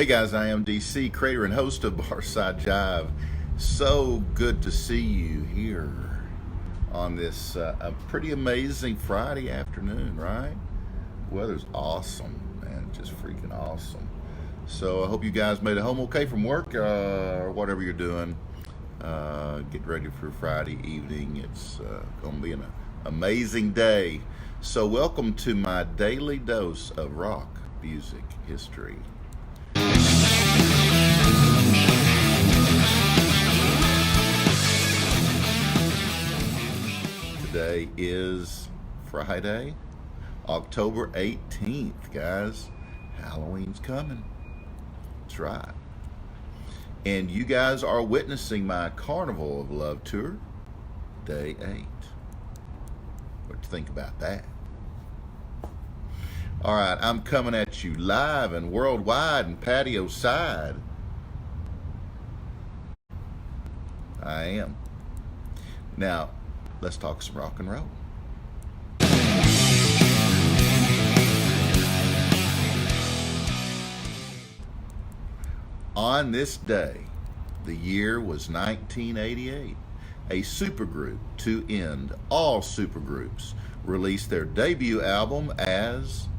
Hey guys, I am DC, creator and host of Barside Jive. So good to see you here on this a pretty amazing Friday afternoon, right? Weather's awesome, man, just freaking awesome. So I hope you guys made it home okay from work or whatever you're doing. Get ready for Friday evening. It's going to be an amazing day. So welcome to my daily dose of rock music history. Today is Friday, October 18th, guys. Halloween's coming. That's right. And you guys are witnessing my Carnival of Love tour, day 8. What do you think about that? All right, I'm coming at you live and worldwide and patio side. I am. Now, let's talk some rock and roll. On this day, the year was 1988, a supergroup to end all supergroups released their debut album as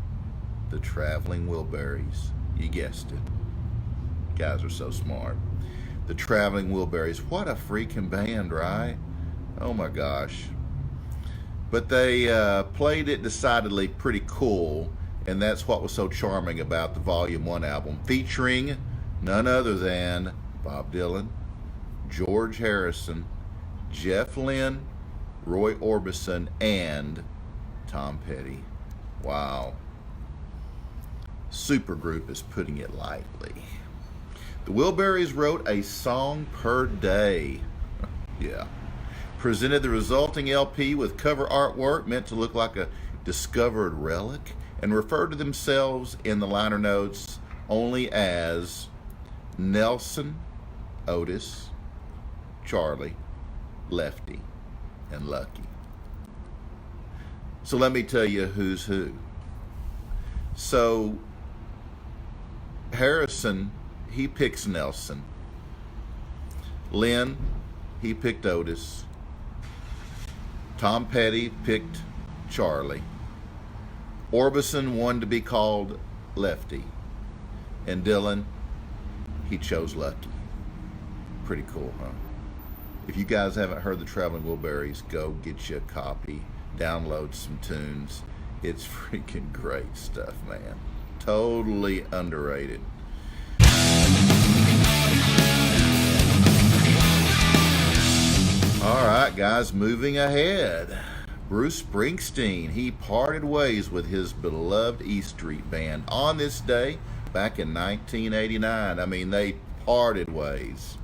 the Travelling Wilburys. You guessed it. Guys are so smart. The Travelling Wilburys. What a freaking band, right? Oh my gosh. But they played it decidedly pretty cool, and that's what was so charming about the Volume 1 album, featuring none other than Bob Dylan, George Harrison, Jeff Lynne, Roy Orbison, and Tom Petty. Wow. Supergroup is putting it lightly. The Wilburys wrote a song per day. Yeah. Presented the resulting LP with cover artwork meant to look like a discovered relic, and referred to themselves in the liner notes only as Nelson, Otis, Charlie, Lefty, and Lucky. So let me tell you who's who. So Harrison, he picks Nelson. Lynn, he picked Otis. Tom Petty picked Charlie. Orbison wanted to be called Lefty. And Dylan, he chose Lucky. Pretty cool, huh? If you guys haven't heard the Travelling Wilburys, go get you a copy, download some tunes. It's freaking great stuff, man. Totally underrated. All right, guys, moving ahead. Bruce Springsteen, he parted ways with his beloved E Street Band on this day back in 1989. I mean, they parted ways.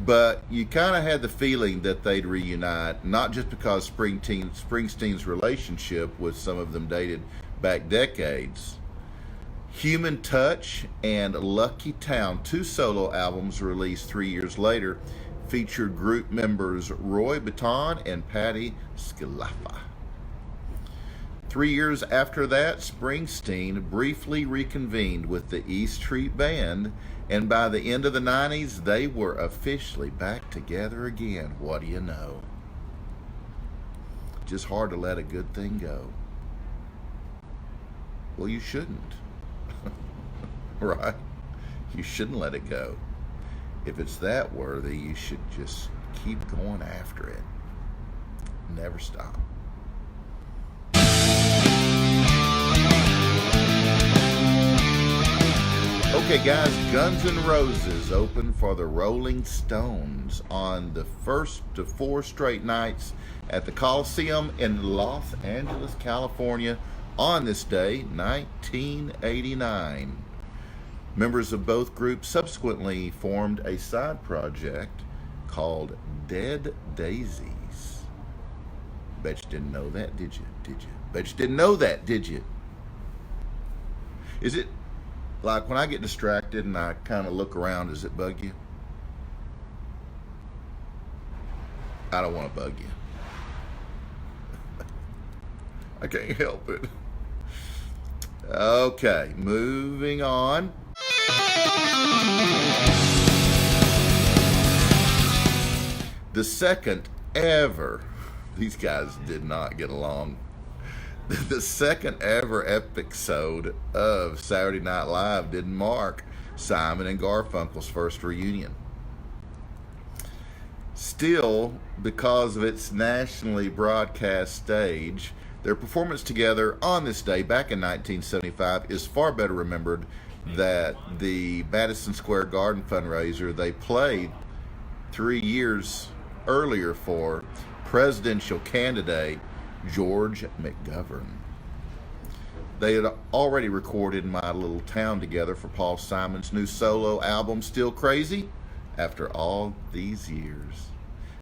But you kind of had the feeling that they'd reunite, not just because Springsteen's relationship with some of them dated back decades. Human Touch and Lucky Town, 2 solo albums released 3 years later, featured group members Roy Bittan and Patti Scialfa. 3 years after that, Springsteen briefly reconvened with the E Street Band, and by the end of the 90s, they were officially back together again. What do you know? Just hard to let a good thing go. Well, you shouldn't. Right? You shouldn't let it go. If it's that worthy, you should just keep going after it. Never stop. Okay, guys, Guns N' Roses opened for the Rolling Stones on the first of 4 straight nights at the Coliseum in Los Angeles, California on this day, 1989. Members of both groups subsequently formed a side project called Dead Daisies. Bet you didn't know that, did you? Bet you didn't know that, did you? Is it like when I get distracted and I kind of look around, does it bug you? I don't want to bug you. I can't help it. Okay, moving on. The second ever, these guys did not get along. The second ever episode of Saturday Night Live didn't mark Simon and Garfunkel's first reunion. Still, because of its nationally broadcast stage, their performance together on this day back in 1975 is far better remembered than the Madison Square Garden fundraiser they played 3 years earlier for presidential candidate George McGovern. They had already recorded My Little Town together for Paul Simon's new solo album, Still Crazy, after all these years.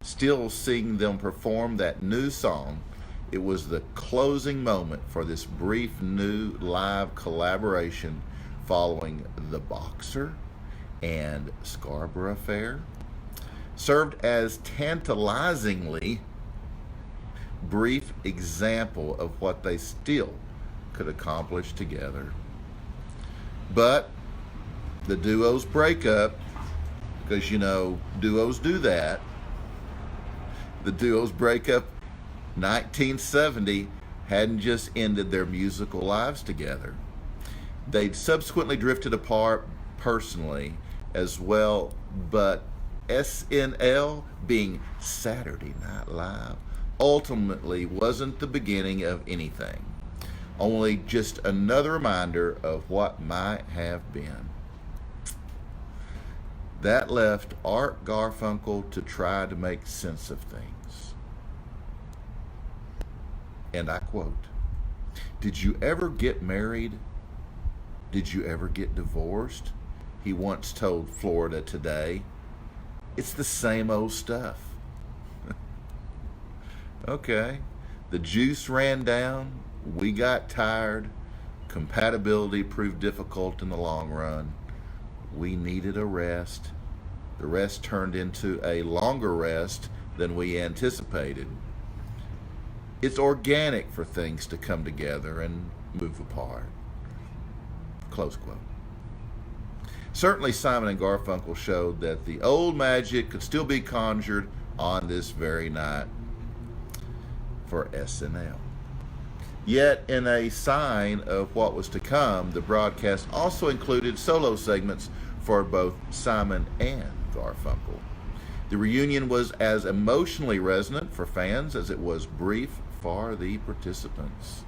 Still seeing them perform that new song, it was the closing moment for this brief new live collaboration following The Boxer and Scarborough Fair. Served as tantalizingly brief example of what they still could accomplish together. But the duos break up, because duos do that. The duos break up 1970 hadn't just ended their musical lives together. They'd subsequently drifted apart personally as well, but SNL, being Saturday Night Live, ultimately wasn't the beginning of anything. Only just another reminder of what might have been. That left Art Garfunkel to try to make sense of things. And I quote, "Did you ever get married? Did you ever get divorced?" He once told Florida Today. "It's the same old stuff." Okay. The juice ran down. We got tired. Compatibility proved difficult in the long run. We needed a rest. The rest turned into a longer rest than we anticipated. It's organic for things to come together and move apart. Close quote. Certainly Simon and Garfunkel showed that the old magic could still be conjured on this very night for SNL. Yet, in a sign of what was to come, the broadcast also included solo segments for both Simon and Garfunkel. The reunion was as emotionally resonant for fans as it was brief for the participants.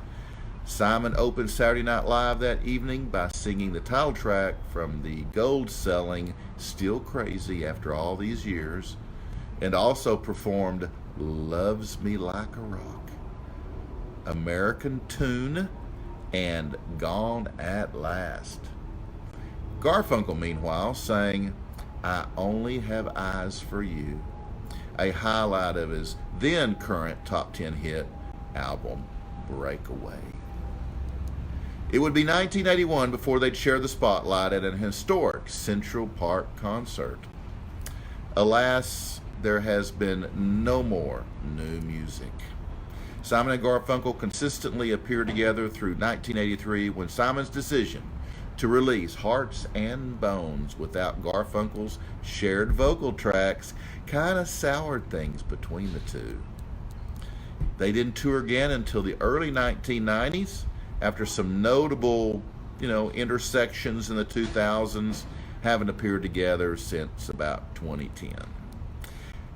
Simon opened Saturday Night Live that evening by singing the title track from the gold-selling Still Crazy After All These Years, and also performed Loves Me Like a Rock, American Tune, and Gone at Last. Garfunkel, meanwhile, sang I Only Have Eyes for You, a highlight of his then current top 10 hit album, Breakaway. It would be 1981 before they'd share the spotlight at an historic Central Park concert. Alas, there has been no more new music. Simon and Garfunkel consistently appeared together through 1983, when Simon's decision to release Hearts and Bones without Garfunkel's shared vocal tracks kind of soured things between the two. They didn't tour again until the early 1990s, after some notable, intersections in the 2000s, haven't appeared together since about 2010.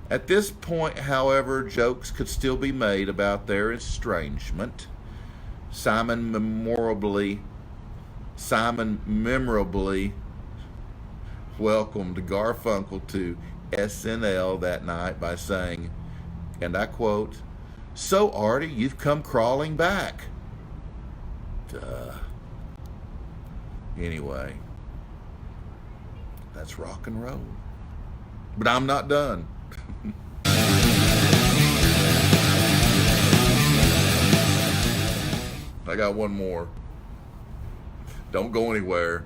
At this point, however, jokes could still be made about their estrangement. Simon memorably welcomed Garfunkel to SNL that night by saying, and I quote, "So Artie, you've come crawling back." Duh. Anyway, that's rock and roll. But I'm not done. I got one more. Don't go anywhere.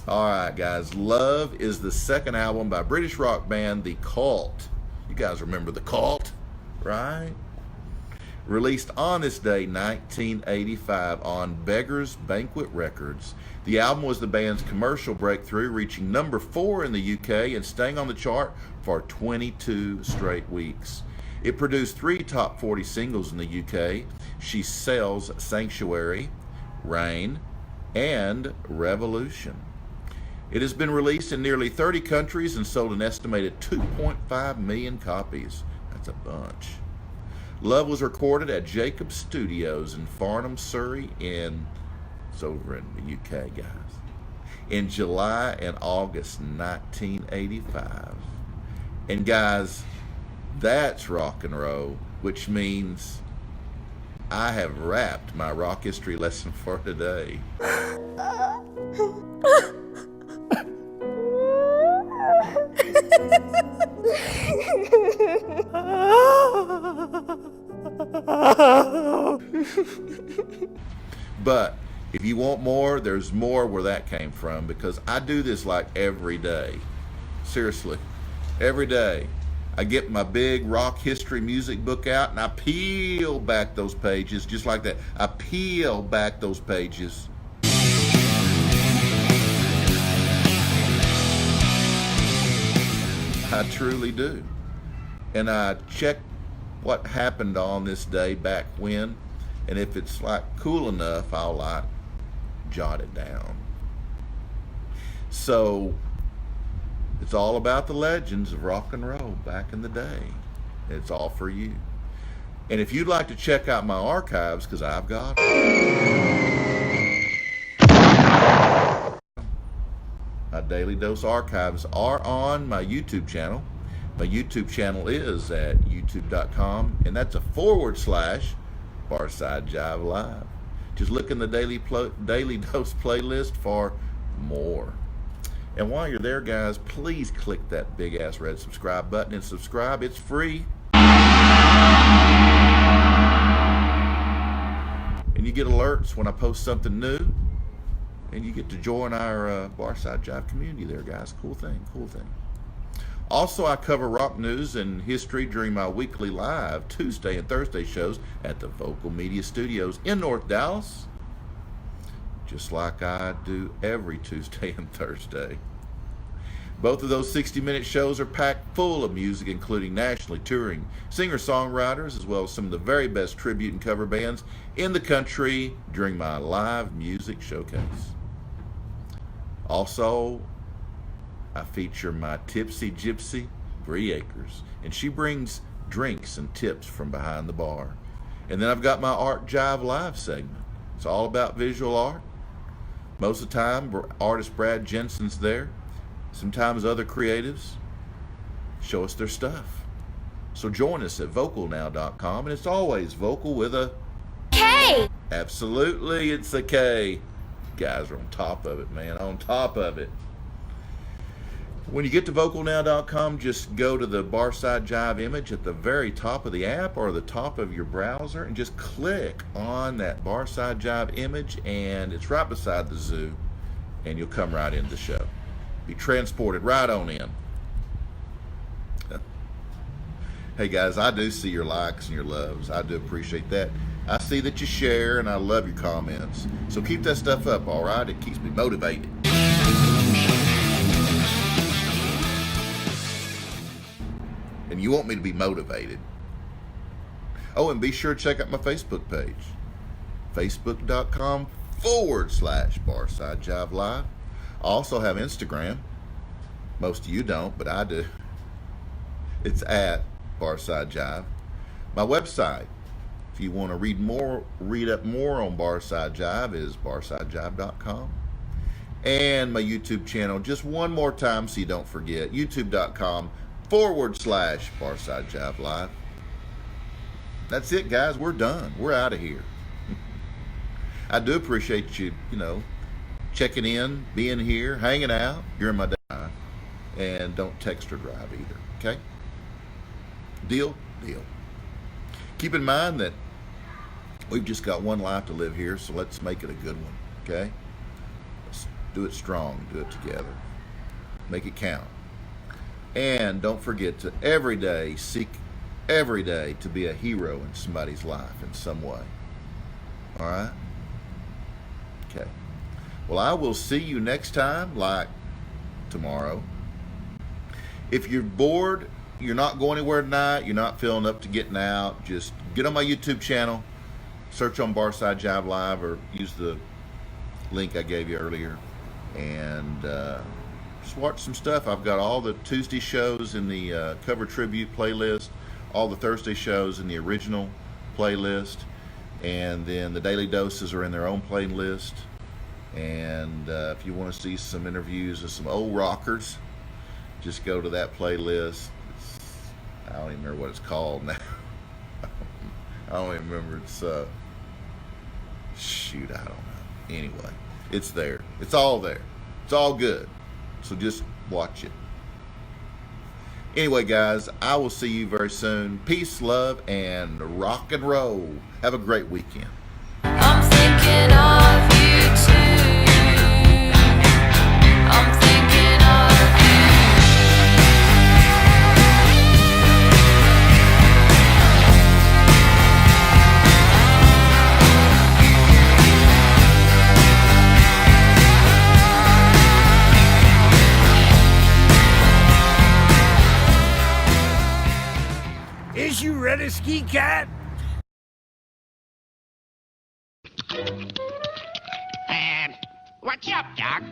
Alright, guys. Love is the second album by British rock band The Cult. You guys remember The Cult, right? Released on this day, 1985, on Beggar's Banquet Records. The album was the band's commercial breakthrough, reaching number 4 in the UK and staying on the chart for 22 straight weeks. It produced 3 top 40 singles in the UK: She Sells Sanctuary, Rain, and Revolution. It has been released in nearly 30 countries and sold an estimated 2.5 million copies. That's a bunch. Love was recorded at Jacob Studios in Farnham, Surrey, it's over in the UK, guys, in July and August 1985. And guys, that's rock and roll, which means I have wrapped my rock history lesson for today. But if you want more, there's more where that came from, because I do this like every day. Seriously, every day. I get my big rock history music book out and I peel back those pages just like that. I peel back those pages. I truly do. And I check what happened on this day back when, and if it's like cool enough, I'll like jot it down. So it's all about the legends of rock and roll back in the day. It's all for you. And if you'd like to check out my archives, because I've got my Daily Dose archives are on my YouTube channel. My YouTube channel is at youtube.com, and that's a /Barside Jive Live. Just look in the Daily Dose playlist for more. And while you're there, guys, please click that big ass red subscribe button and subscribe. It's free. And you get alerts when I post something new. And you get to join our Barside Jive community there, guys. Cool thing, cool thing. Also, I cover rock news and history during my weekly live Tuesday and Thursday shows at the Vocal Media Studios in North Dallas, just like I do every Tuesday and Thursday. Both of those 60-minute shows are packed full of music, including nationally touring singer-songwriters, as well as some of the very best tribute and cover bands in the country during my live music showcase. Also, I feature my tipsy gypsy, Bree Akers, and she brings drinks and tips from behind the bar. And then I've got my Art Jive Live segment. It's all about visual art. Most of the time, artist Brad Jensen's there. Sometimes other creatives show us their stuff. So join us at vocalnow.com, and it's always vocal with a K. Absolutely, it's a K. You guys are on top of it, man, on top of it. When you get to vocalnow.com, just go to the Barside Jive image at the very top of the app or the top of your browser and just click on that Barside Jive image, and it's right beside the zoo, and you'll come right into the show. Be transported right on in. Hey guys, I do see your likes and your loves. I do appreciate that. I see that you share, and I love your comments. So keep that stuff up, all right? It keeps me motivated. And you want me to be motivated. Oh, and be sure to check out my Facebook page. Facebook.com/Barside Jive Live. I also have Instagram. Most of you don't, but I do. It's at Barside Jive. My website, if you want to read up more on Barside Jive, is barsidejive.com. And my YouTube channel, just one more time so you don't forget, youtube.com/Barside Jive Live. That's it, guys. We're done. We're out of here. I do appreciate you, checking in, being here, hanging out during my day. And don't text or drive either, okay? Deal? Deal. Keep in mind that we've just got one life to live here, so let's make it a good one, okay? Let's do it strong, do it together. Make it count. And don't forget to every day seek every day to be a hero in somebody's life in some way. All right? Okay. Well, I will see you next time, like tomorrow. If you're bored, you're not going anywhere tonight, you're not feeling up to getting out, just get on my YouTube channel, search on Barside Jive Live, or use the link I gave you earlier, and just watch some stuff. I've got all the Tuesday shows in the cover tribute playlist, all the Thursday shows in the original playlist, and then the daily doses are in their own playlist. And if you want to see some interviews of some old rockers, just go to that playlist. I don't even remember what it's called now. I don't even remember. It's shoot, I don't know. Anyway, it's there. It's all there. It's all good. So just watch it. Anyway, guys, I will see you very soon. Peace, love, and rock and roll. Have a great weekend. I'm thinking of you too. I'm thinking of you. Is you ready, Ski Cat? What's up, Doc?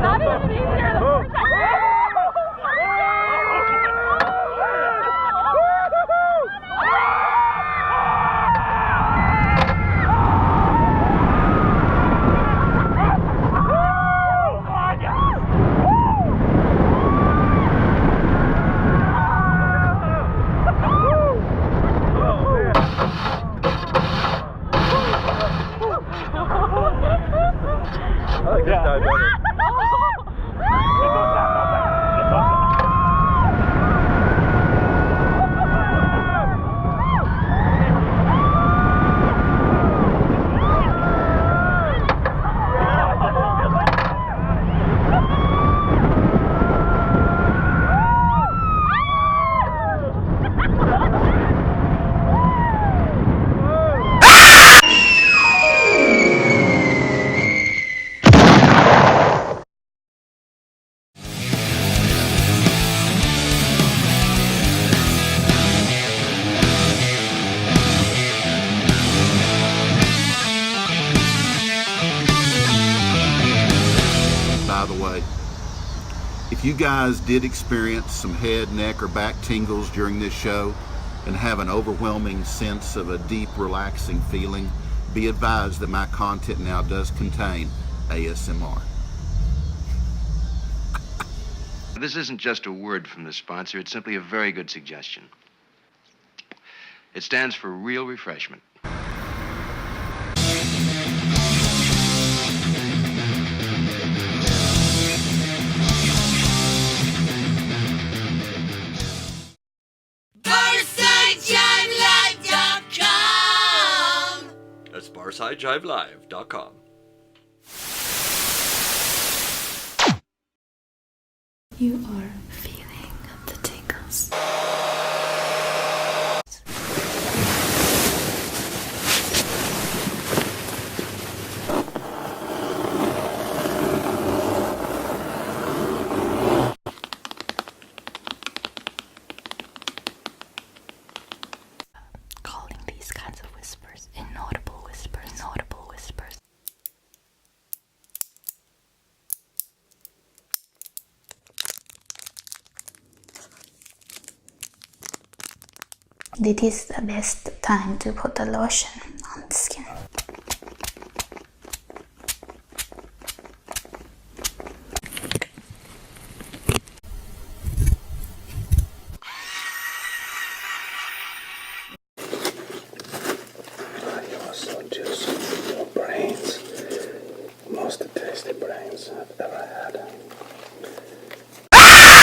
Not even easier the first time. If you guys did experience some head, neck, or back tingles during this show and have an overwhelming sense of a deep, relaxing feeling, be advised that my content now does contain ASMR. This isn't just a word from the sponsor, it's simply a very good suggestion. It stands for real refreshment. BarsideJiveLive.com. That's BarsideJiveLive.com. You are feeling the tingles. Calling these kinds of whispers inaudible whispers, inaudible whispers. This is the best time to put the lotion on the skin.